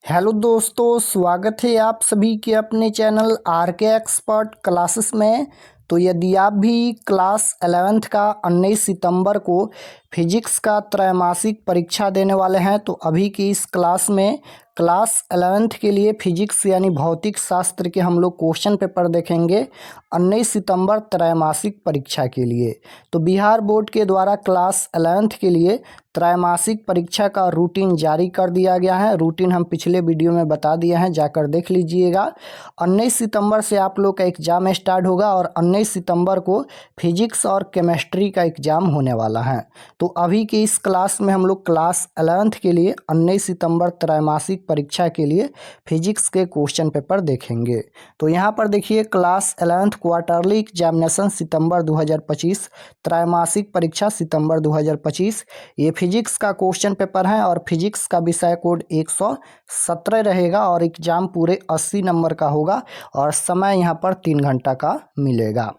Hello दोस्तों, स्वागत है आप सभी के अपने चैनल आर के एक्सपर्ट क्लासेस में। तो यदि आप भी क्लास 11th का 19 सितंबर को फिजिक्स का त्रैमासिक परीक्षा देने वाले हैं, तो अभी की इस क्लास में क्लास 11th के लिए फिजिक्स यानी भौतिक शास्त्र के हम लोग क्वेश्चन पेपर देखेंगे 19 सितंबर त्रैमासिक परीक्षा के लिए। तो बिहार बोर्ड के द्वारा क्लास 11th के लिए त्रैमासिक परीक्षा का रूटीन जारी कर दिया गया है। रूटीन हम पिछले वीडियो में बता दिए हैं, जाकर देख लीजिएगा। 19 सितंबर से आप लोग का एग्ज़ाम स्टार्ट होगा और 19 सितंबर को फिजिक्स और केमिस्ट्री का एग्ज़ाम होने वाला है। तो अभी की इस क्लास में हम लोग क्लास 11th के लिए 19 सितंबर त्रैमासिक परीक्षा के लिए फिजिक्स के क्वेश्चन पेपर देखेंगे। तो यहाँ पर देखिए, क्लास 11th क्वार्टरली एग्जामिनेशन सितंबर 2025, त्रैमासिक परीक्षा सितंबर 2025। ये फिजिक्स का क्वेश्चन पेपर है और फिजिक्स का विषय कोड 117 रहेगा और एग्जाम पूरे 80 नंबर का होगा और समय यहाँ पर 3 घंटा का मिलेगा।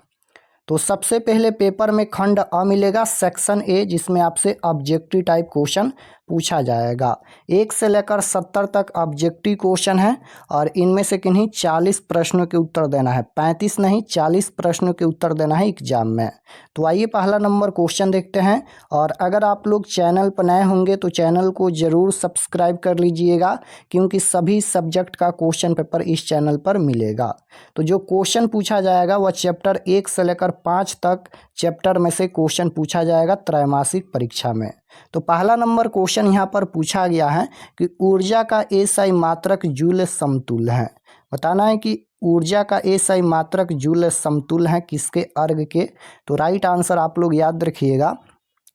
तो सबसे पहले पेपर में खंड अ मिलेगा, सेक्शन ए, जिसमें आपसे ऑब्जेक्टिव टाइप क्वेश्चन पूछा जाएगा। 1 से लेकर 70 तक ऑब्जेक्टिव क्वेश्चन है और इनमें से किन्हीं 40 प्रश्नों के उत्तर देना है। 35 नहीं, 40 प्रश्नों के उत्तर देना है एग्जाम में। तो आइए पहला नंबर क्वेश्चन देखते हैं। और अगर आप लोग चैनल पर नए होंगे तो चैनल को ज़रूर सब्सक्राइब कर लीजिएगा, क्योंकि सभी सब्जेक्ट का क्वेश्चन पेपर इस चैनल पर मिलेगा। तो जो क्वेश्चन पूछा जाएगा वह चैप्टर 1 से लेकर 5 तक चैप्टर में से क्वेश्चन पूछा जाएगा त्रैमासिक परीक्षा में। तो पहला नंबर क्वेश्चन यहाँ पर पूछा गया है कि ऊर्जा का एसआई मात्रक जूल समतुल्य है। बताना है कि ऊर्जा का एसआई मात्रक जूल समतुल्य है किसके, अर्ग के। तो राइट आंसर आप लोग याद रखिएगा,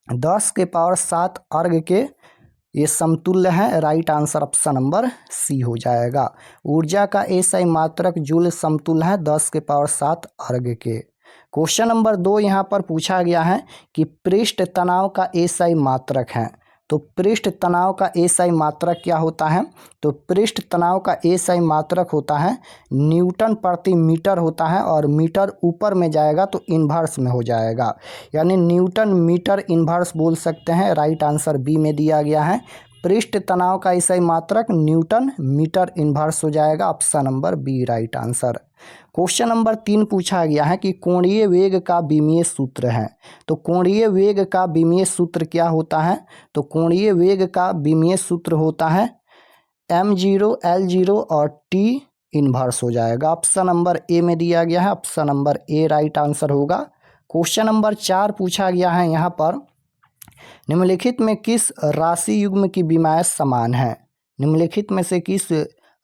10 के पावर 7 अर्ग के ये समतुल्य है। Right answer option number C हो जाएगा। ऊर्जा का एसआई मात्रक जूल समतुल्य है 10 के पावर 7 अर्ग के। क्वेश्चन नंबर 2 यहाँ पर पूछा गया है कि पृष्ठ तनाव का एसआई मात्रक है। तो पृष्ठ तनाव का एसआई मात्रक क्या होता है? तो पृष्ठ तनाव का एसआई मात्रक होता है न्यूटन प्रति मीटर होता है, और मीटर ऊपर में जाएगा तो इन्वर्स में हो जाएगा, यानी न्यूटन मीटर इन्वर्स बोल सकते हैं। राइट आंसर बी में दिया गया है, पृष्ठ तनाव का एसआई मात्रक न्यूटन मीटर इन्वर्स हो जाएगा। Option number B right answer. Question number 3 पूछा गया है कि कोणीय वेग का विमीय सूत्र है। तो कोणीय वेग का विमीय सूत्र क्या होता है? तो कोणीय वेग का विमीय सूत्र होता है m0 l0 और t इन्वर्स हो जाएगा। ऑप्शन नंबर ए में दिया गया है, option number A right answer होगा। क्वेश्चन नंबर 4 पूछा गया है यहाँ पर, निम्नलिखित में किस राशि युग्म की विमाएं समान है? निम्नलिखित में से किस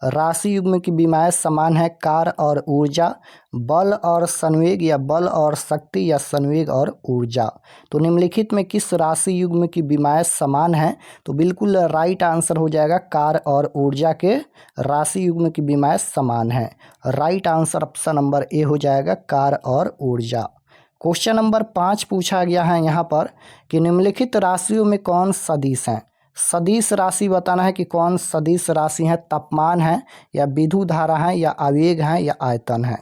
राशि युग्म की विमाएं समान है? कार्य और ऊर्जा, बल और संवेग, या बल और शक्ति, या संवेग और ऊर्जा। तो निम्नलिखित में किस राशि युग्म की विमाएं समान है? तो बिल्कुल राइट आंसर हो जाएगा, कार्य और ऊर्जा के राशि युग्म की विमाएं समान है। Right answer option number A हो जाएगा, कार्य और ऊर्जा। क्वेश्चन नंबर 5 पूछा गया है यहाँ पर कि निम्नलिखित राशियों में कौन सदिश है? सदिश राशि बताना है कि कौन सदिश राशि है, तापमान है, या विद्युत धारा है, या आवेग है, या आयतन है।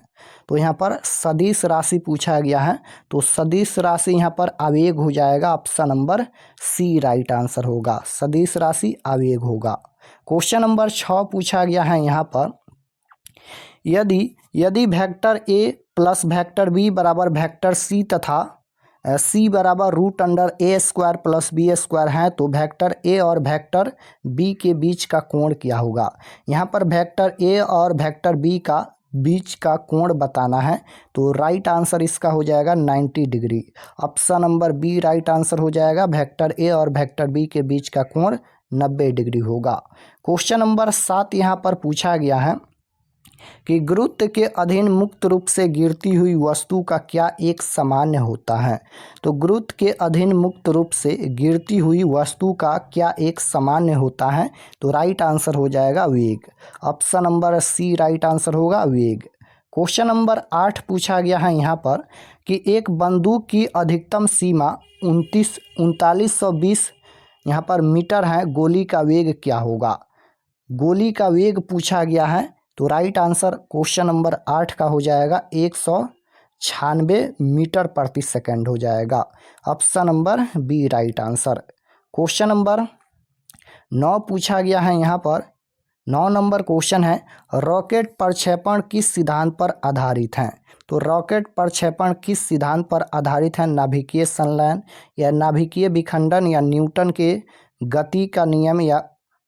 तो यहाँ पर सदिश राशि पूछा गया है, तो सदिश राशि यहाँ पर आवेग हो जाएगा। Option number C right answer होगा, सदिश राशि आवेग होगा। क्वेश्चन नंबर 6 पूछा गया है यहाँ पर, यदि यदि vector A plus vector B बराबर वेक्टर सी तथा सी बराबर root under A square plus B square है, तो वेक्टर ए और वेक्टर बी के बीच का कोण क्या होगा? यहाँ पर वेक्टर ए और वेक्टर बी का बीच का कोण बताना है। तो राइट आंसर इसका हो जाएगा 90 degree. Option number B right answer हो जाएगा, वेक्टर ए और वेक्टर बी के बीच का कोण 90 डिग्री होगा। क्वेश्चन नंबर 7 यहाँ पर पूछा गया है कि गुरुत्व के अधीन मुक्त रूप से गिरती हुई वस्तु का क्या एक सामान्य होता है? तो गुरुत्व के अधीन मुक्त रूप से गिरती हुई वस्तु का क्या एक सामान्य होता है? तो राइट आंसर हो जाएगा वेग। Option number C right answer होगा, वेग। क्वेश्चन नंबर 8 पूछा गया है यहाँ पर कि एक बंदूक की अधिकतम सीमा 3920 यहाँ पर मीटर है, गोली का वेग क्या होगा? गोली का वेग पूछा गया है, तो राइट आंसर क्वेश्चन नंबर 8 का हो जाएगा 196 मीटर प्रति सेकंड हो जाएगा। Option number B right answer. Question number 9 पूछा गया है यहाँ पर 9 नंबर क्वेश्चन है, रॉकेट प्रक्षेपण किस सिद्धांत पर आधारित है? तो रॉकेट प्रक्षेपण किस सिद्धांत पर आधारित है? नाभिकीय संलयन या नाभिकीय विखंडन या न्यूटन के गति का नियम या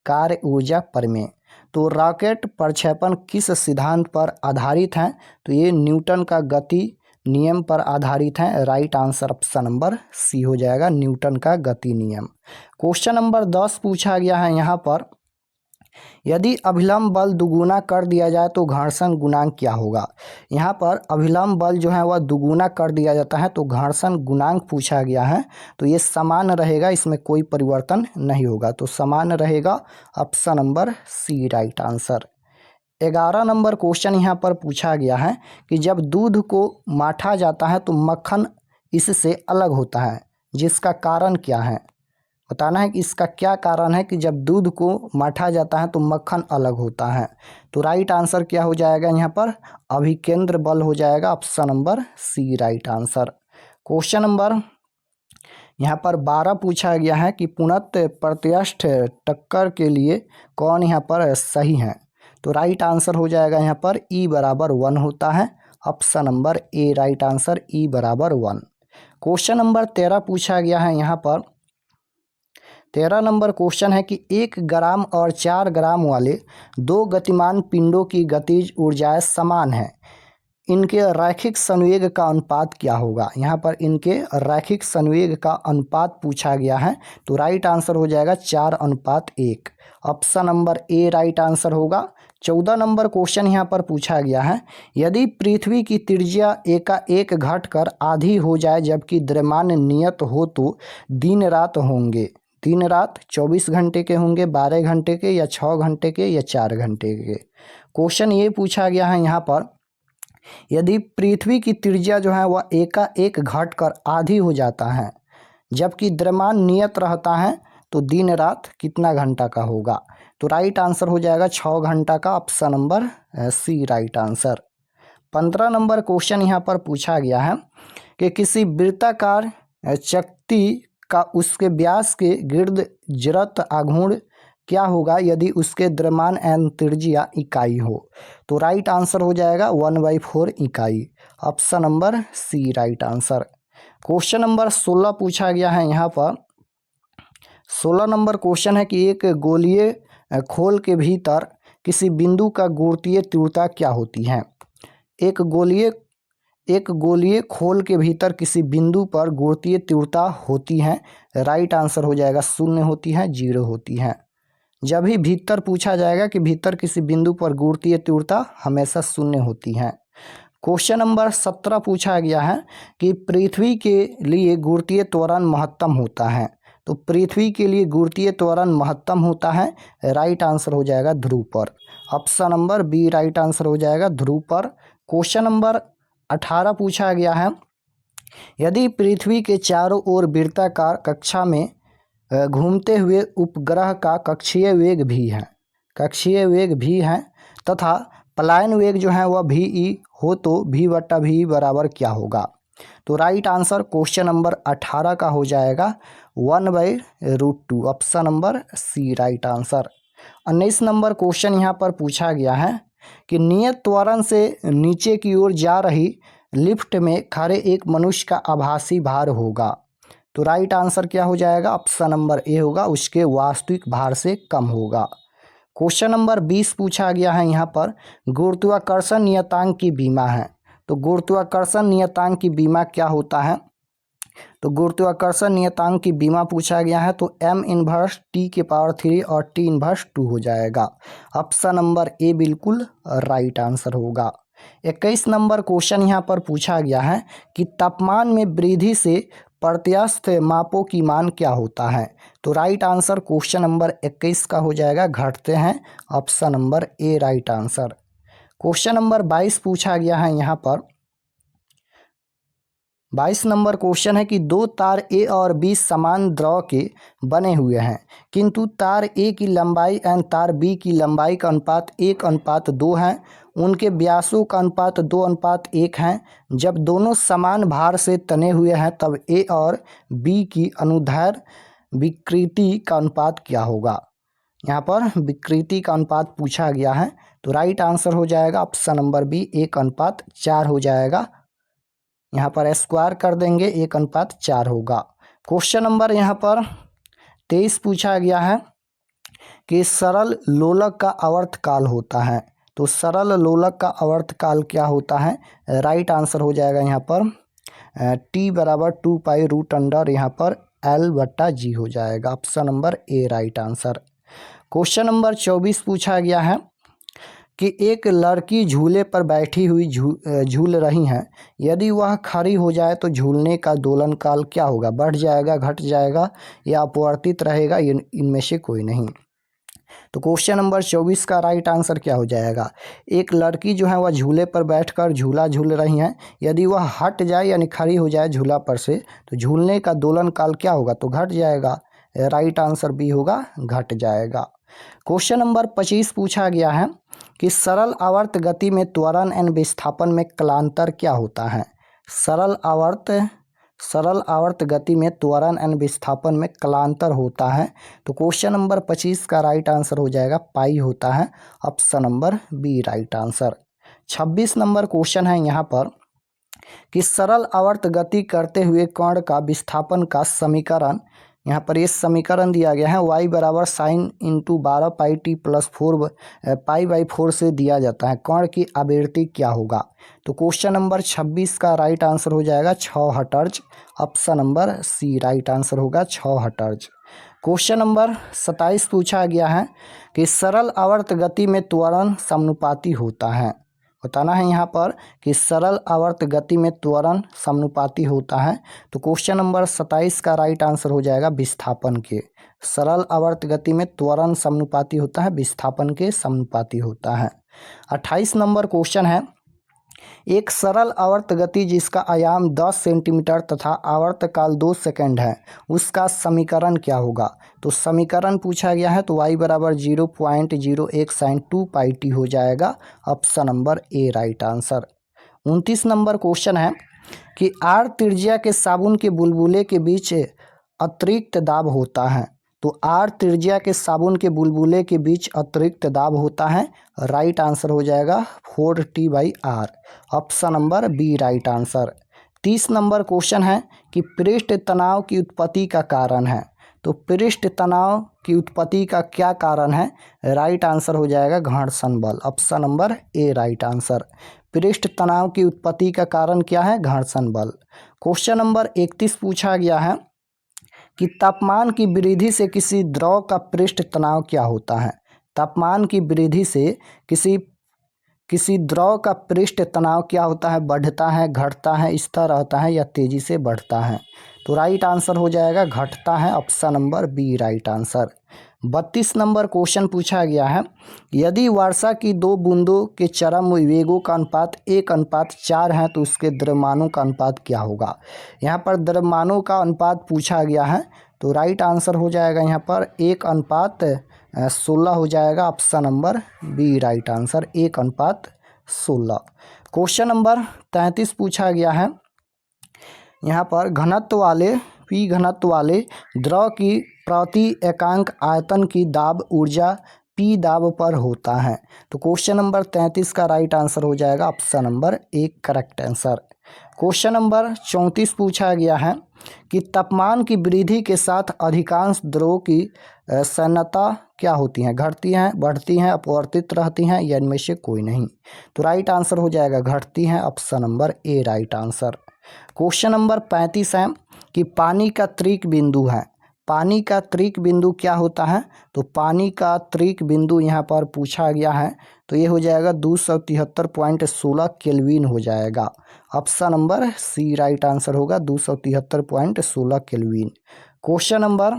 कार्य ऊर्जा प्रमेय? तो रॉकेट प्रक्षेपण किस सिद्धांत पर आधारित है? तो ये न्यूटन का गति नियम पर आधारित है। Right answer option number C हो जाएगा, न्यूटन का गति नियम। क्वेश्चन नंबर 10 पूछा गया है यहाँ पर, यदि अभिलंब बल दुगुना कर दिया जाए तो घर्षण गुणांक क्या होगा? यहाँ पर अभिलंब बल जो है वह दुगुना कर दिया जाता है तो घर्षण गुणांक पूछा गया है, तो ये समान रहेगा, इसमें कोई परिवर्तन नहीं होगा, तो समान रहेगा, option number C right answer. 11 number question यहाँ पर पूछा गया है कि जब दूध को माठा जाता है तो मक्खन इससे अलग होता है, जिसका कारण क्या है? बताना है कि इसका क्या कारण है कि जब दूध को माठा जाता है तो मक्खन अलग होता है। तो राइट आंसर क्या हो जाएगा यहाँ पर? अभिकेंद्र बल हो जाएगा, option number C right answer. Question number यहाँ पर 12 पूछा गया है कि पुनः प्रत्यक्ष टक्कर के लिए कौन यहाँ पर सही है? तो राइट आंसर हो जाएगा यहाँ पर E बराबर 1 होता है, option number A right answer, E बराबर 1। क्वेश्चन नंबर 13 पूछा गया है यहाँ पर, 13 नंबर क्वेश्चन है कि 1 ग्राम और 4 ग्राम वाले दो गतिमान पिंडों की गतिज ऊर्जाएं समान हैं, इनके रैखिक संवेग का अनुपात क्या होगा? यहाँ पर इनके रैखिक संवेग का अनुपात पूछा गया है, तो राइट आंसर हो जाएगा 4:1, option number A right answer होगा। 14 नंबर क्वेश्चन यहाँ पर पूछा गया है, यदि पृथ्वी की त्रिज्या एकाएक घटकर आधी हो जाए जबकि द्रव्यमान नियत हो तो दिन रात होंगे? दिन रात 24 घंटे के होंगे, 12 घंटे के, या 6 घंटे के, या 4 घंटे के? क्वेश्चन ये पूछा गया है यहाँ पर, यदि पृथ्वी की त्रिज्या जो है वह एकाएक घटकर आधी हो जाता है जबकि द्रव्यमान नियत रहता है तो दिन रात कितना घंटा का होगा? तो राइट आंसर हो जाएगा 6 घंटा का, option number C right answer. 15 number question यहाँ पर पूछा गया है कि किसी वृत्ताकार चक्ति का उसके व्यास के गिर्द जड़त्व आघूर्ण क्या होगा यदि उसके द्रव्यमान एवं त्रिज्या इकाई हो? तो राइट आंसर हो जाएगा 1/4 इकाई, option number C right answer. Question number 16 पूछा गया है यहाँ पर, 16 नंबर क्वेश्चन है कि एक गोलीय खोल के भीतर किसी बिंदु का गुरुत्वीय तीव्रता क्या होती है? एक गोलीय खोल के भीतर किसी बिंदु पर गुरुत्वीय तीव्रता होती है, राइट आंसर हो जाएगा 0 होती है, 0 होती है। जब भी भीतर पूछा जाएगा कि भीतर किसी बिंदु पर गुरुत्वीय तीव्रता हमेशा 0 होती है। क्वेश्चन नंबर 17 पूछा गया है कि पृथ्वी के लिए गुरुत्वीय त्वरण महत्तम होता है, तो पृथ्वी के लिए गुरुत्वीय त्वरण महत्तम होता है, राइट आंसर हो जाएगा ध्रुव पर, option number B right answer हो जाएगा ध्रुव पर। क्वेश्चन नंबर 18 पूछा गया है, यदि पृथ्वी के चारों ओर वृत्ताकार कक्षा में घूमते हुए उपग्रह का कक्षीय वेग भी है तथा पलायन वेग जो है वह भी हो तो v/v बराबर क्या होगा? तो राइट आंसर क्वेश्चन नंबर 18 का हो जाएगा 1/√2, option number C right answer. 19 number question यहाँ पर पूछा गया है कि नियत त्वरण से नीचे की ओर जा रही लिफ्ट में खड़े एक मनुष्य का आभासी भार होगा, तो राइट आंसर क्या हो जाएगा? ऑप्शन नंबर ए होगा, उसके वास्तविक भार से कम होगा। क्वेश्चन नंबर 20 पूछा गया है यहाँ पर, गुरुत्वाकर्षण नियतांक की बीमा है, तो गुरुत्वाकर्षण नियतांक की बीमा क्या होता है? तो गुरुत्वाकर्षण नियतांक की बीमा पूछा गया है तो m−T⁻³ और T⁻2 हो जाएगा, ऑप्शन नंबर ए बिल्कुल राइट आंसर होगा। 21 नंबर क्वेश्चन यहाँ पर पूछा गया है कि तापमान में वृद्धि से प्रत्यास्थ मापों की मान क्या होता है? तो राइट आंसर क्वेश्चन नंबर 21 का हो जाएगा घटते हैं, option number A right answer. Question number 22 पूछा गया है यहाँ पर, 22 नंबर क्वेश्चन है कि दो तार ए और बी समान द्रव के बने हुए हैं किंतु तार ए की लंबाई एवं तार बी की लंबाई का अनुपात 1:2 है, उनके व्यासों का अनुपात 2:1 है। जब दोनों समान भार से तने हुए हैं तब ए और बी की अनुदैर्ध्य विकृति का अनुपात क्या होगा? यहाँ पर विकृति का अनुपात पूछा गया है, तो राइट आंसर हो जाएगा ऑप्शन नंबर बी 1:4 हो जाएगा। यहाँ पर स्क्वायर कर देंगे 1:4 होगा। क्वेश्चन नंबर यहाँ पर 23 पूछा गया है कि सरल लोलक का आवर्तकाल होता है। तो सरल लोलक का आवर्तकाल क्या होता है? राइट आंसर हो जाएगा यहाँ पर t बराबर 2π√अंडर यहाँ पर L/G हो जाएगा। Option number A right answer. Question number 24 पूछा गया है कि एक लड़की झूले पर बैठी हुई झूल रही हैं, यदि वह खड़ी हो जाए तो झूलने का दोलन काल क्या होगा? बढ़ जाएगा, घट जाएगा या अपवर्तित रहेगा? इनमें से कोई नहीं। तो क्वेश्चन नंबर 24 का राइट आंसर क्या हो जाएगा? एक लड़की जो है वह झूले पर बैठकर झूला झूल रही हैं, यदि वह हट जाए यानी खड़ी हो जाए झूला पर से तो झूलने का दोलन काल क्या होगा? तो घट जाएगा। राइट आंसर बी होगा, घट जाएगा। क्वेश्चन नंबर 25 पूछा गया है कि सरल आवर्त गति में त्वरण एवं विस्थापन में कलांतर क्या होता है? सरल आवर्त गति में त्वरण एवं विस्थापन में कलांतर होता है। तो क्वेश्चन नंबर 25 का राइट आंसर हो जाएगा पाई होता है। Option number B right answer. 26 number question है यहाँ पर कि सरल आवर्त गति करते हुए कण का विस्थापन का समीकरण, यहाँ पर ये समीकरण दिया गया है y बराबर साइन इंटू 12πt प्लस 4π/4 से दिया जाता है। कण की आवृत्ति क्या होगा? तो क्वेश्चन नंबर 26 का राइट आंसर हो जाएगा 6 hertz. Option number C right answer होगा 6 हर्ट्ज। क्वेश्चन नंबर 27 पूछा गया है कि सरल आवर्त गति में त्वरण समानुपाती होता है। बताना है यहाँ पर कि सरल आवर्त गति में त्वरण समानुपाती होता है। तो क्वेश्चन नंबर 27 का राइट आंसर हो जाएगा विस्थापन के। सरल आवर्त गति में त्वरण समानुपाती होता है, विस्थापन के समानुपाती होता है। 28 नंबर क्वेश्चन है, एक सरल आवर्त गति जिसका आयाम 10 सेंटीमीटर तथा आवर्त काल 2 सेकंड है, उसका समीकरण क्या होगा? तो समीकरण पूछा गया है, तो y बराबर 0.01 sin 2πt हो जाएगा। Option number A right answer. 29 number question है कि r त्रिज्या के साबुन के बुलबुले के बीच अतिरिक्त दाब होता है। तो r त्रिज्या के साबुन के बुलबुले के बीच अतिरिक्त दाब होता है। राइट आंसर हो जाएगा 4t/r। Option number B right answer. 30 number question है कि पृष्ठ तनाव की उत्पत्ति का कारण है। तो पृष्ठ तनाव की उत्पत्ति का क्या कारण है? राइट आंसर हो जाएगा घर्षण बल। Option number A right answer. पृष्ठ तनाव की उत्पत्ति का कारण क्या है? घर्षण बल। क्वेश्चन नंबर 31 पूछा गया है कि तापमान की वृद्धि से किसी द्रव का पृष्ठ तनाव क्या होता है? तापमान की वृद्धि से किसी द्रव का पृष्ठ तनाव क्या होता है? बढ़ता है, घटता है, स्थिर रहता है या तेजी से बढ़ता है? तो राइट आंसर हो जाएगा घटता है। Option number B right answer. 32 number question पूछा गया है, यदि वर्षा की 2 बूंदों के चरम वेगों का अनुपात 1:4 है तो उसके द्रव्यमानों का अनुपात क्या होगा? यहाँ पर द्रव्यमानों का अनुपात पूछा गया है, तो राइट आंसर हो जाएगा यहाँ पर 1:16 हो जाएगा। Option number B right answer 1:16। Question number 33 पूछा गया है, यहाँ पर P घनत्व वाले द्रव की प्रति एकांक आयतन की दाब ऊर्जा P दाब पर होता है। तो क्वेश्चन नंबर 33 का राइट आंसर हो जाएगा option number A correct answer. Question number 34 पूछा गया है कि तापमान की वृद्धि के साथ अधिकांश द्रवों की सांद्रता क्या होती हैं? घटती हैं, बढ़ती हैं, अपवर्तित रहती हैं या इनमें से कोई नहीं? तो राइट आंसर हो जाएगा घटती हैं। Option number A right answer. Question number 35 है कि पानी का त्रिक बिंदु है। पानी का त्रिक बिंदु क्या होता है? तो पानी का त्रिक बिंदु यहाँ पर पूछा गया है, तो ये हो जाएगा 273.16 केल्विन हो जाएगा। Option number C right answer होगा 273.16 केल्विन। क्वेश्चन नंबर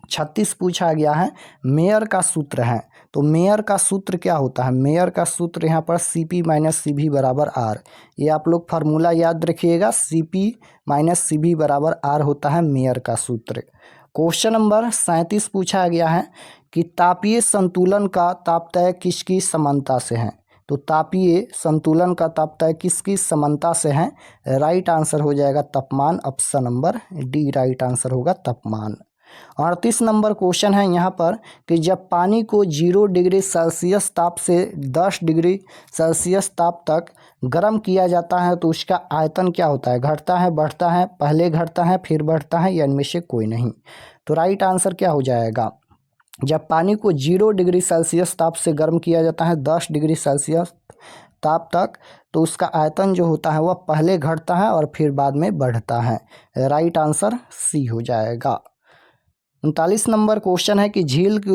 36 पूछा गया है, मेयर का सूत्र है। तो मेयर का सूत्र क्या होता है? मेयर का सूत्र यहाँ पर CP - CV = R। ये आप लोग फार्मूला याद रखिएगा, CP - CV = R होता है मेयर का सूत्र। क्वेश्चन नंबर 37 पूछा गया है कि तापीय संतुलन का तापतय किसकी समानता से है? तो तापीय संतुलन का तापतय किसकी समानता से है? राइट आंसर हो जाएगा तापमान। Option number D right answer होगा तापमान। 38 नंबर क्वेश्चन है यहाँ पर कि जब पानी को 0 डिग्री सेल्सियस ताप से 10 डिग्री सेल्सियस ताप तक गर्म किया जाता है तो उसका आयतन क्या होता है, घटता है, बढ़ता है, पहले घटता है फिर बढ़ता है, या इनमें से कोई नहीं। तो राइट आंसर क्या हो जाएगा, जब पानी को 0 डिग्री सेल्सियस ताप से गर्म किया जाता है 10 डिग्री सेल्सियस ताप तक, तो उसका आयतन जो होता है वह पहले घटता है और फिर बाद में बढ़ता है। राइट आंसर सी हो जाएगा। 39 नंबर क्वेश्चन है कि झील की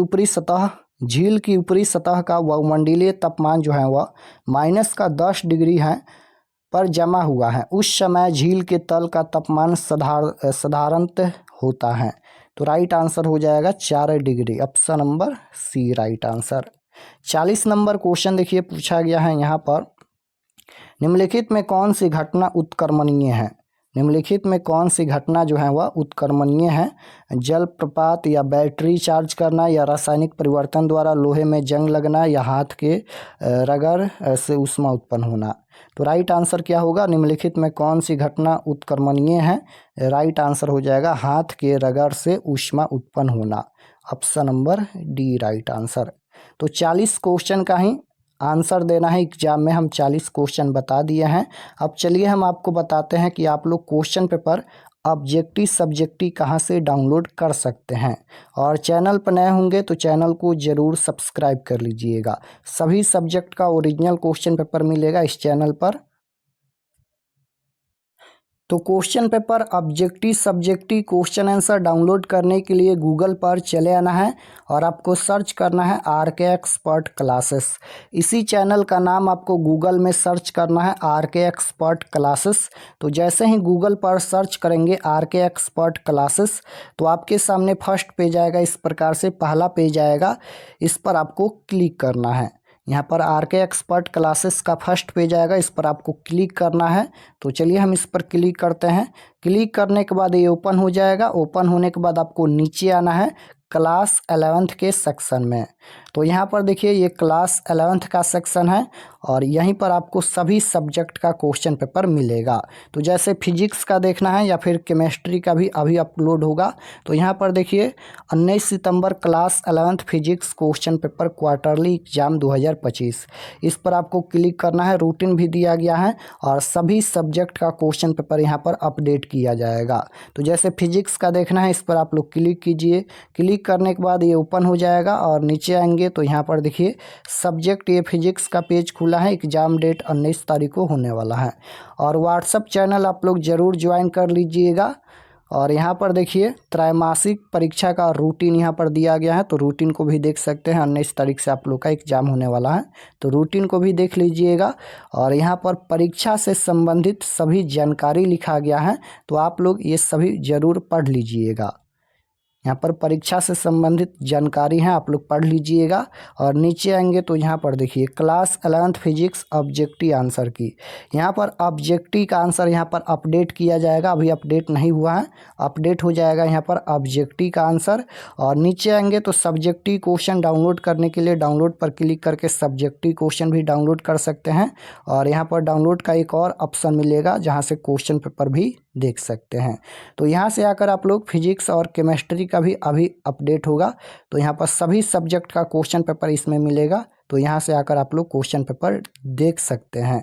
ऊपरी सतह का वायुमंडलीय तापमान जो है वह -10 डिग्री है पर जमा हुआ है, उस समय झील के तल का तापमान साधारणतः होता है। तो राइट आंसर हो जाएगा 4 degree, option number C right answer. 40 number question देखिए पूछा गया है यहाँ पर, निम्नलिखित में कौन सी घटना उत्क्रमणीय है, निम्नलिखित में कौन सी घटना जो है वह उत्क्रमणीय है, जलप्रपात या बैटरी चार्ज करना या रासायनिक परिवर्तन द्वारा लोहे में जंग लगना या हाथ के रगड़ से ऊष्मा उत्पन्न होना। तो राइट आंसर क्या होगा, निम्नलिखित में कौन सी घटना उत्क्रमणीय है, राइट आंसर हो जाएगा हाथ के रगड़ से ऊष्मा उत्पन्न होना, option number D right answer. तो 40 क्वेश्चन का ही आंसर देना है एग्जाम में, हम 40 क्वेश्चन बता दिए हैं। अब चलिए हम आपको बताते हैं कि आप लोग क्वेश्चन पेपर ऑब्जेक्टिव सब्जेक्टिव कहाँ से डाउनलोड कर सकते हैं। और चैनल पर नए होंगे तो चैनल को ज़रूर सब्सक्राइब कर लीजिएगा। सभी सब्जेक्ट का ओरिजिनल क्वेश्चन पेपर मिलेगा इस चैनल पर। तो question paper objective subjective question answer download करने के लिए गूगल पर चले आना है और आपको सर्च करना है आरके एक्सपर्ट क्लासेस। इसी चैनल का नाम आपको गूगल में सर्च करना है आरके एक्सपर्ट क्लासेस। तो जैसे ही गूगल पर सर्च करेंगे आरके एक्सपर्ट क्लासेस तो आपके सामने फर्स्ट पेज आएगा, इस प्रकार से पहला पेज आएगा, इस पर आपको क्लिक करना है। यहाँ पर आरके एक्सपर्ट क्लासेस का फर्स्ट पेज आएगा, इस पर आपको क्लिक करना है। तो चलिए हम इस पर क्लिक करते हैं। क्लिक करने के बाद ये ओपन हो जाएगा। ओपन होने के बाद आपको नीचे आना है क्लास 11th के सेक्शन में। तो यहाँ पर देखिए ये क्लास 11th का सेक्शन है और यहीं पर आपको सभी सब्जेक्ट का क्वेश्चन पेपर मिलेगा। तो जैसे फिजिक्स का देखना है या फिर केमिस्ट्री का भी अभी अपलोड होगा। तो यहाँ पर देखिए 19 सितंबर class 11th physics question paper quarterly exam 2025, इस पर आपको क्लिक करना है। रूटीन भी दिया गया है और सभी सब्जेक्ट का क्वेश्चन पेपर यहाँ पर अपडेट किया जाएगा। तो जैसे फिजिक्स का देखना है, इस पर आप लोग क्लिक कीजिए। क्लिक करने के बाद ये ओपन हो जाएगा और नीचे आएंगे तो यहाँ पर देखिए सब्जेक्ट ये फिजिक्स का पेज खुला है। एग्जाम डेट 19 तारीख को होने वाला है और व्हाट्सएप चैनल आप लोग ज़रूर ज्वाइन कर लीजिएगा। और यहाँ पर देखिए त्रैमासिक परीक्षा का रूटीन यहाँ पर दिया गया है, तो रूटीन को भी देख सकते हैं। 19 तारीख से आप लोग का एग्जाम होने वाला है, तो रूटीन को भी देख लीजिएगा। और यहाँ पर परीक्षा से संबंधित सभी जानकारी लिखा गया है, तो आप लोग ये सभी ज़रूर पढ़ लीजिएगा। यहाँ पर परीक्षा से संबंधित जानकारी है, आप लोग पढ़ लीजिएगा। और नीचे आएंगे तो यहाँ पर देखिए class 11th physics objective answer की, यहाँ पर ऑब्जेक्टिव का आंसर यहाँ पर अपडेट किया जाएगा। अभी अपडेट नहीं हुआ है, अपडेट हो जाएगा यहाँ पर ऑब्जेक्टिव का आंसर। और नीचे आएंगे तो सब्जेक्टिव क्वेश्चन डाउनलोड करने के लिए डाउनलोड पर क्लिक करके सब्जेक्टिव क्वेश्चन भी डाउनलोड कर सकते हैं। और यहाँ पर डाउनलोड का एक और ऑप्शन मिलेगा जहाँ से क्वेश्चन पेपर भी देख सकते हैं। तो यहाँ से आकर आप लोग फिजिक्स और केमिस्ट्री का भी अभी अपडेट होगा, तो यहाँ पर सभी सब्जेक्ट का क्वेश्चन पेपर इसमें मिलेगा। तो यहाँ से आकर आप लोग क्वेश्चन पेपर देख सकते हैं।